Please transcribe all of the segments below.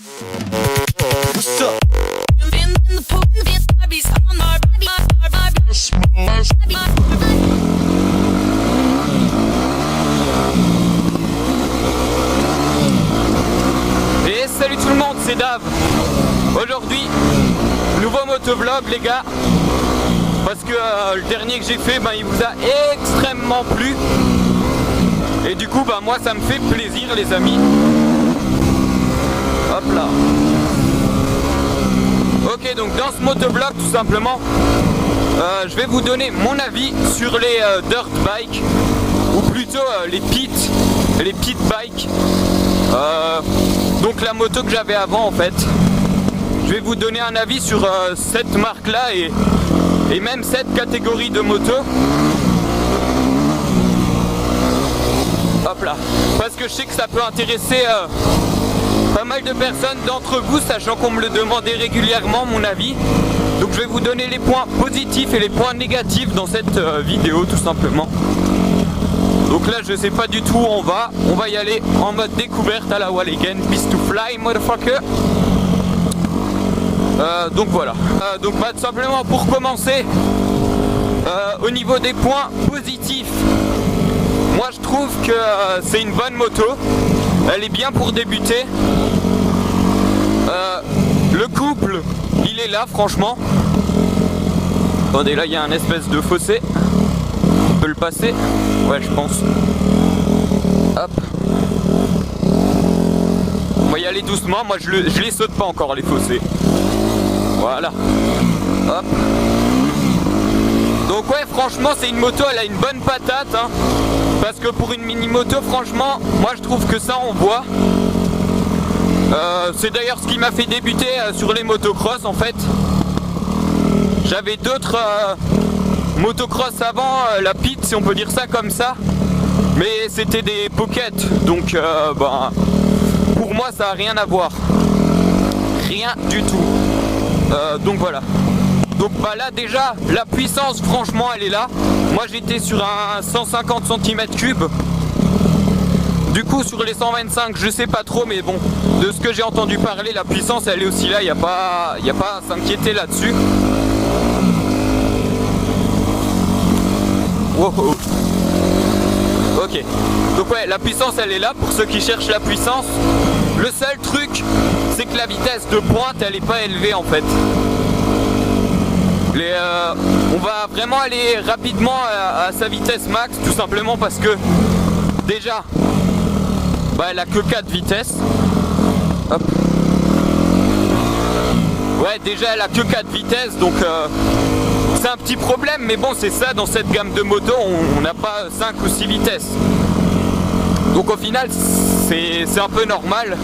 Et salut tout le monde, c'est Dave. Aujourd'hui, nouveau motovlog les gars. Parce que le dernier que j'ai fait, il vous a extrêmement plu. Et du coup, moi ça me fait plaisir les amis. Hop là. Ok, donc dans ce motovlog tout simplement, je vais vous donner mon avis sur les dirt bikes. Ou plutôt les pit bikes. Donc la moto que j'avais avant en fait. Je vais vous donner un avis sur cette marque là et même cette catégorie de moto. Hop là. Parce que je sais que ça peut intéresser pas mal de personnes d'entre vous, sachant qu'on me le demandait régulièrement mon avis. Donc je vais vous donner les points positifs et les points négatifs dans cette vidéo tout simplement. Donc là je sais pas du tout où on va y aller en mode découverte à la wall again, beast to fly motherfucker. Donc voilà, donc tout simplement pour commencer, au niveau des points positifs, moi je trouve que c'est une bonne moto, elle est bien pour débuter, le couple il est là franchement. Attendez, là il y a un espèce de fossé, on peut le passer, ouais je pense, hop. On va y aller doucement, moi je les saute pas encore les fossés. Voilà. Hop. Donc ouais franchement c'est une moto, elle a une bonne patate hein, parce que pour une mini moto franchement moi je trouve que ça on voit. C'est d'ailleurs ce qui m'a fait débuter sur les motocross en fait. J'avais d'autres motocross avant, la pit si on peut dire ça comme ça, mais c'était des pockets donc pour moi ça a rien à voir, rien du tout. Donc voilà. Donc là déjà la puissance franchement elle est là. Moi j'étais sur un 150 cm3. Du coup sur les 125 je sais pas trop, mais bon, de ce que j'ai entendu parler la puissance elle est aussi là, y a pas à s'inquiéter là-dessus. Wow. Ok. Donc ouais, la puissance elle est là pour ceux qui cherchent la puissance. Le seul truc c'est que la vitesse de pointe elle est pas élevée en fait. On va vraiment aller rapidement à sa vitesse max tout simplement parce que déjà elle a que 4 vitesses. Hop. Ouais déjà elle a que 4 vitesses donc c'est un petit problème, mais bon c'est ça, dans cette gamme de moto on n'a pas 5 ou 6 vitesses. Donc au final c'est un peu normal.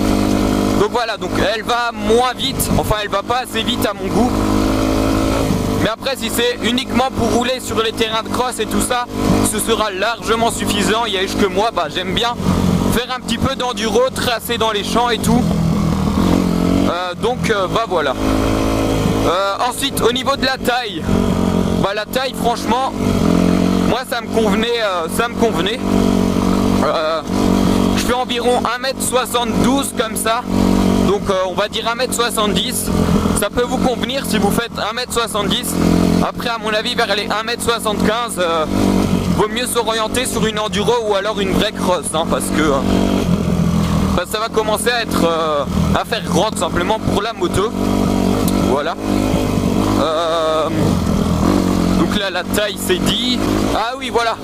Donc voilà, donc elle va moins vite, enfin elle va pas assez vite à mon goût. Mais après si c'est uniquement pour rouler sur les terrains de cross et tout ça, ce sera largement suffisant. Il y a juste que moi j'aime bien faire un petit peu d'enduro, tracer dans les champs et tout. Donc voilà. Ensuite au niveau de la taille, la taille franchement moi ça me convenait. Je fais environ 1m72 comme ça, donc on va dire 1m70, ça peut vous convenir si vous faites 1m70. Après à mon avis vers les 1m75 vaut mieux s'orienter sur une enduro ou alors une vraie cross hein, parce que ça va commencer à faire grand tout simplement pour la moto. Voilà. Donc là la taille c'est dit. Ah oui voilà,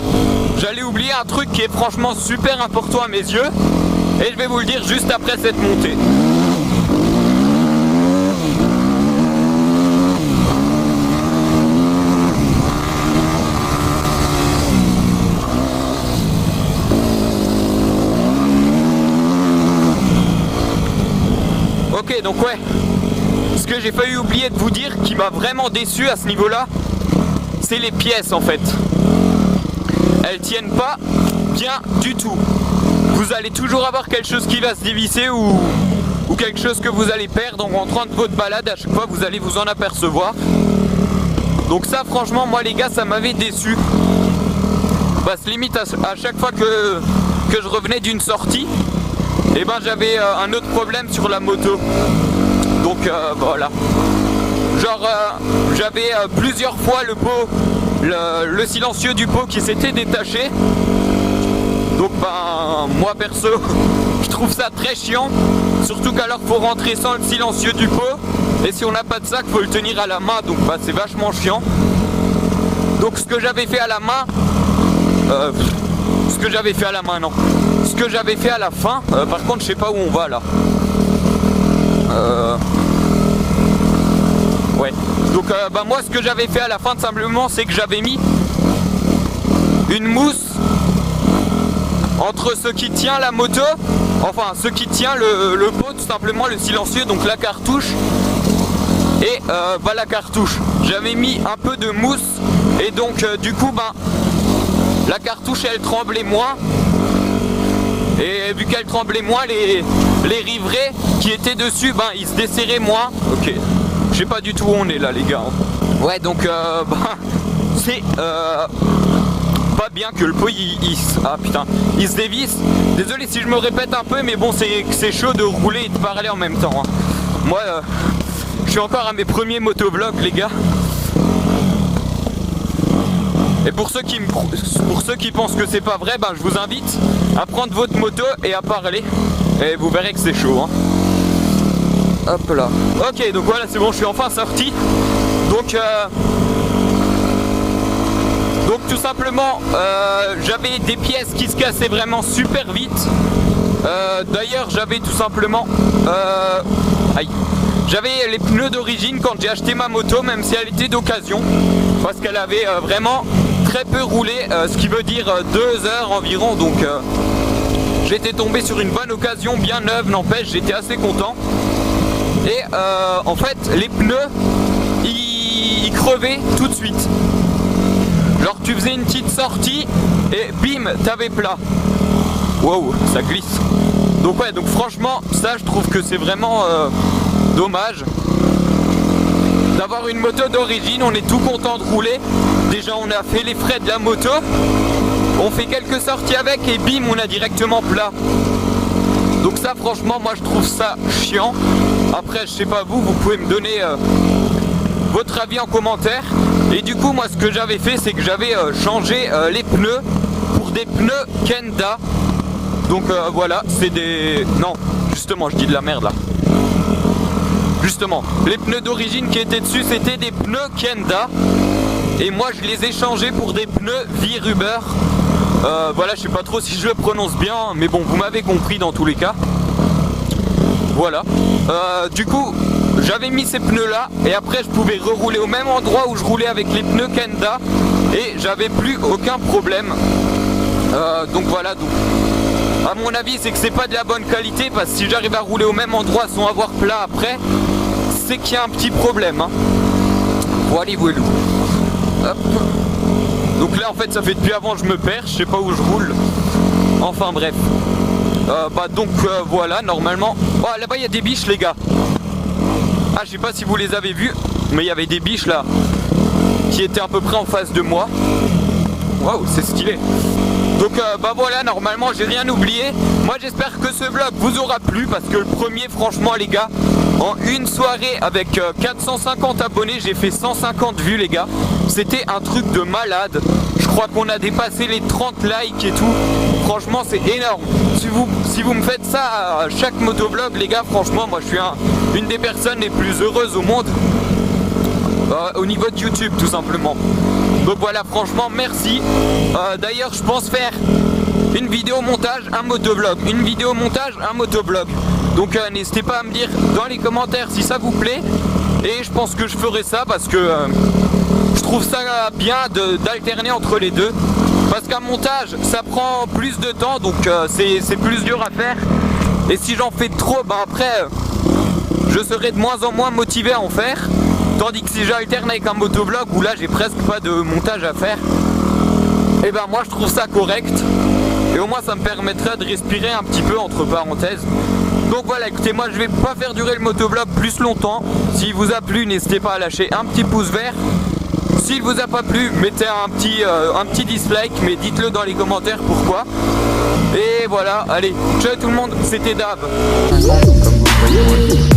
j'allais oublier un truc qui est franchement super important à mes yeux et je vais vous le dire juste après cette montée. Ok donc ouais, ce que j'ai failli oublier de vous dire qui m'a vraiment déçu à ce niveau là, c'est les pièces en fait. Elles tiennent pas bien du tout. Vous allez toujours avoir quelque chose qui va se dévisser ou quelque chose que vous allez perdre en rentrant de votre balade. À chaque fois vous allez vous en apercevoir. Donc ça franchement moi les gars ça m'avait déçu. Limite à chaque fois que je revenais d'une sortie, et ben j'avais un autre problème sur la moto. Donc voilà. Genre j'avais plusieurs fois le pot, le silencieux du pot qui s'était détaché. Donc ben moi perso je trouve ça très chiant. Surtout qu'alors faut rentrer sans le silencieux du pot. Et si on n'a pas de sac, faut le tenir à la main. Donc bah, c'est vachement chiant. Donc ce que j'avais fait à la main, ce que j'avais fait à la fin, par contre je sais pas où on va là. Ouais. Donc bah, moi ce que j'avais fait à la fin tout simplement, c'est que j'avais mis une mousse entre ce qui tient la moto, enfin ce qui tient le pot tout simplement, le silencieux, donc la cartouche. Et bah, la cartouche, j'avais mis un peu de mousse et donc du coup ben la cartouche elle tremblait moins. Et vu qu'elle tremblait moins, les rivrets qui étaient dessus, ben ils se desserraient moins. Ok, je sais pas du tout où on est là les gars. Ouais donc ben c'est pas bien que le pot il se dévisse. Désolé si je me répète un peu, mais bon c'est chaud de rouler et de parler en même temps. Moi je suis encore à mes premiers motovlogs les gars. Et pour ceux qui pensent que c'est pas vrai, ben je vous invite à prendre votre moto et à parler. Et vous verrez que c'est chaud. Hop là. Ok, donc voilà, c'est bon, je suis enfin sorti. Donc tout simplement, j'avais des pièces qui se cassaient vraiment super vite. D'ailleurs, j'avais tout simplement... J'avais les pneus d'origine quand j'ai acheté ma moto, même si elle était d'occasion, parce qu'elle avait vraiment très peu roulé, ce qui veut dire 2 heures environ. Donc j'étais tombé sur une bonne occasion, bien neuve, n'empêche, j'étais assez content. Et en fait, les pneus, ils crevaient tout de suite. Genre tu faisais une petite sortie et bim, t'avais plat. Wow, ça glisse. Donc ouais, donc franchement, ça je trouve que c'est vraiment dommage d'avoir une moto d'origine. On est tout content de rouler. Déjà on a fait les frais de la moto, on fait quelques sorties avec et bim, on a directement plat. Donc ça franchement moi je trouve ça chiant. Après je sais pas vous pouvez me donner votre avis en commentaire. Et du coup moi ce que j'avais fait, c'est que j'avais changé les pneus pour des pneus Kenda. Donc voilà, c'est des... Non, justement je dis de la merde là. Justement, les pneus d'origine qui étaient dessus, c'était des pneus Kenda. Et moi je les ai changés pour des pneus V-Rubber. Voilà, je sais pas trop si je le prononce bien, mais bon, vous m'avez compris dans tous les cas. Voilà. Du coup, j'avais mis ces pneus là, et après je pouvais rerouler au même endroit où je roulais avec les pneus Kenda, et j'avais plus aucun problème. Donc voilà, donc à mon avis c'est que c'est pas de la bonne qualité, parce que si j'arrive à rouler au même endroit sans avoir plat après, c'est qu'il y a un petit problème. Voilà, voilà. Hop. Donc là en fait ça fait depuis avant je me perds, je sais pas où je roule. Enfin bref. Voilà, normalement. Oh là-bas il y a des biches les gars. Ah je sais pas si vous les avez vus, mais il y avait des biches là qui étaient à peu près en face de moi. Waouh, c'est stylé. Donc voilà, normalement j'ai rien oublié. Moi j'espère que ce vlog vous aura plu, parce que le premier franchement les gars, en une soirée avec 450 abonnés, j'ai fait 150 vues les gars. C'était un truc de malade. Je crois qu'on a dépassé les 30 likes et tout. Franchement c'est énorme. Si vous me faites ça à chaque motovlog les gars, franchement moi je suis une des personnes les plus heureuses au monde. Au niveau de YouTube tout simplement. Donc voilà, franchement merci. D'ailleurs je pense faire une vidéo montage, un motovlog. Une vidéo montage, un motovlog. Donc n'hésitez pas à me dire dans les commentaires si ça vous plaît. Et je pense que je ferai ça parce que je trouve ça bien d'alterner entre les deux. Parce qu'un montage ça prend plus de temps, donc c'est plus dur à faire. Et si j'en fais trop, après je serai de moins en moins motivé à en faire. Tandis que si j'alterne avec un motovlog où là j'ai presque pas de montage à faire, et moi je trouve ça correct. Et au moins ça me permettra de respirer un petit peu entre parenthèses. Donc voilà, écoutez, moi je vais pas faire durer le motovlog plus longtemps. S'il vous a plu, n'hésitez pas à lâcher un petit pouce vert. S'il vous a pas plu, mettez un petit dislike, mais dites-le dans les commentaires pourquoi. Et voilà, allez, ciao tout le monde, c'était Dab. Comme vous voyez,